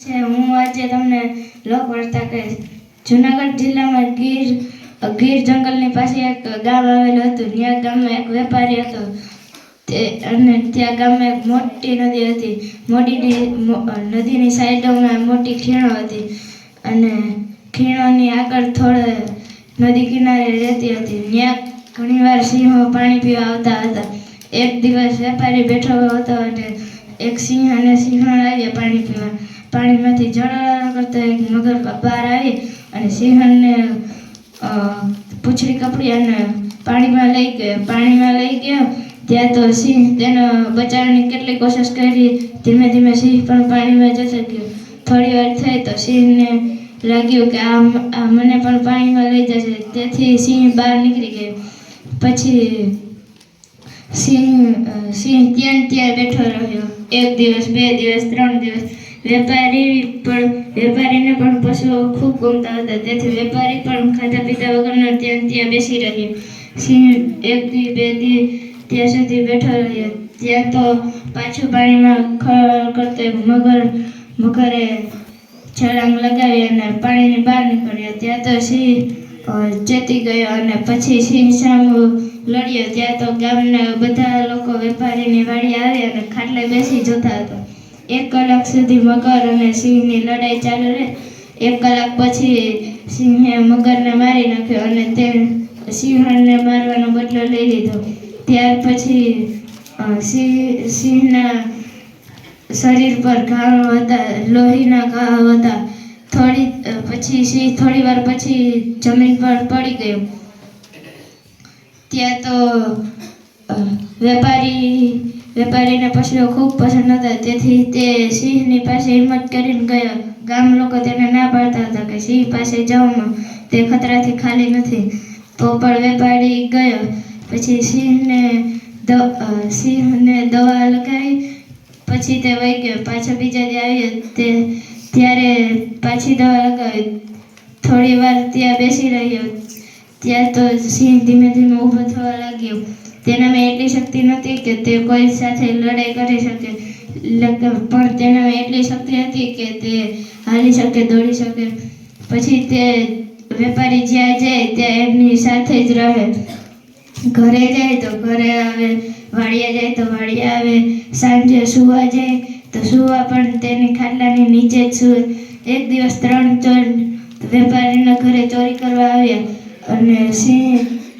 છે હું આજે તમને લોકવાર્તા કહીશ. જૂનાગઢ જિલ્લામાં ગીર જંગલની પાસે એક ગામ આવેલું હતું. ત્યાં ગામમાં એક વેપારી હતો અને ત્યાં ગામમાં એક મોટી નદી હતી. નદીની સાઈડોમાં મોટી ખીણો હતી અને ખીણોની આગળ થોડે નદી કિનારે રહેતી હતી. ત્યાં ઘણીવાર સિંહો પાણી પીવા આવતા હતા. એક દિવસ વેપારી બેઠો હતો અને એક સિંહ અને સિંહણ આવ્યા પાણી પીવા. પાણીમાંથી જળ કરતો એક મગર બહાર આવી અને સિંહણને પૂંછડી કપડી અને પાણીમાં લઈ ગયો. ત્યાં તો સિંહ તેને બચાવવાની કેટલી કોશિશ કરી. ધીમે ધીમે સિંહ પણ પાણીમાં જતો ગયો. થોડી વાર થઈ તો સિંહને લાગ્યું કે આ મને પણ પાણીમાં લઈ જશે. તેથી સિંહ બહાર નીકળી ગયો. પછી સિંહ ત્યાં બેઠો રહ્યો. એક દિવસ, 2 દિવસ, 3 દિવસ. વેપારીને પણ પશુઓ ખૂબ ગમતા હતા. તેથી વેપારી પણ ખાધા પીધા વગરનો ત્યાં બેસી રહ્યો. સિંહ 1 દી 2 દી ત્યાં સુધી બેઠો રહ્યો. ત્યાં તો પાછું પાણીમાં ખળ કરતો મગરે છલાંગ લગાવી અને પાણીની બહાર નીકળ્યો. ત્યાં તો સિંહ ચેતી ગયો અને પછી સિંહ સામે લડ્યો. ત્યાં તો ગામના બધા લોકો વેપારીની વાડી આવી અને ખાટલે બેસી જોતા હતા. 1 કલાક સુધી મગર અને સિંહની લડાઈ ચાલુ રહી. 1 કલાક પછી સિંહે મગરને મારી નાખ્યો અને તે સિંહણને મારવાનો બદલો લઈ લીધો. ત્યાર પછી સિંહના શરીર પર ઘાવ હતા, લોહીના ઘાવ હતા. થોડી વાર પછી જમીન પર પડી ગયો. ત્યાં તો વેપારીને પશુઓ ખૂબ પસંદ હતા. તેથી તે સિંહની પાસે હિંમત કરીને ગયો. ગામ લોકો તેને ના પાડતા હતા કે સિંહ પાસે જવામાં, તે ખતરાથી ખાલી નથી. તો પણ વેપારી ગયો. પછી સિંહને દવા લગાવી. પછી તે વહી ગયો. પાછો બીજા દી આવ્યો ત્યારે પાછી દવા લગાવી. થોડી વાર ત્યાં બેસી રહ્યો. ત્યાં તો સિંહ ધીમે ધીમે ઊભો થવા લાગ્યો. તેનામાં એટલી શક્તિ નહોતી કે તે કોઈ સાથે લડાઈ કરી શકે, પણ તેનામાં એટલી શક્તિ હતી કે તે હાલી શકે, દોડી શકે. પછી તે વેપારી જ્યાં જાય ત્યાં એમની સાથે જ રહે. ઘરે જાય તો ઘરે આવે, વાડીએ જાય તો વાડીએ આવે, સાંજે સૂવા જાય તો સૂવા પણ તેની ખાટલાની નીચે જ સૂવે. એક દિવસ 3 ચોર વેપારીના ઘરે ચોરી કરવા આવ્યા અને સિંહ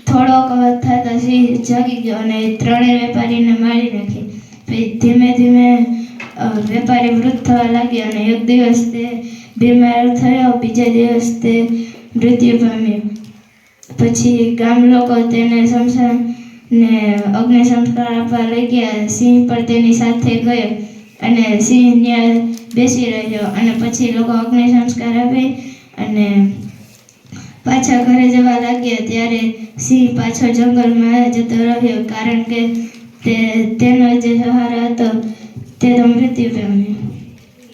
થોડોક અવાજ થતાં સિંહ જાગી ગયો અને 3 વેપારીને મારી નાખી. પછી ધીમે ધીમે વેપારી વૃદ્ધ થવા લાગ્યો અને એક દિવસ તે બીમાર થયો. બીજા દિવસ તે મૃત્યુ પામ્યો. પછી ગામ લોકો તેને અગ્નિ સંસ્કાર આપવા લઈ ગયા. સિંહ પણ તેની સાથે ગયો અને સિંહ ત્યાં બેસી રહ્યો અને પછી લોકો અગ્નિ સંસ્કાર આપે અને પાછા ઘરે જવા લાગ્યા. ત્યારે સિંહ પાછો જંગલમાં જતો રહ્યો, કારણ કે તેનો જે સહારો હતો તે તો મૃત્યુ પામ્યો.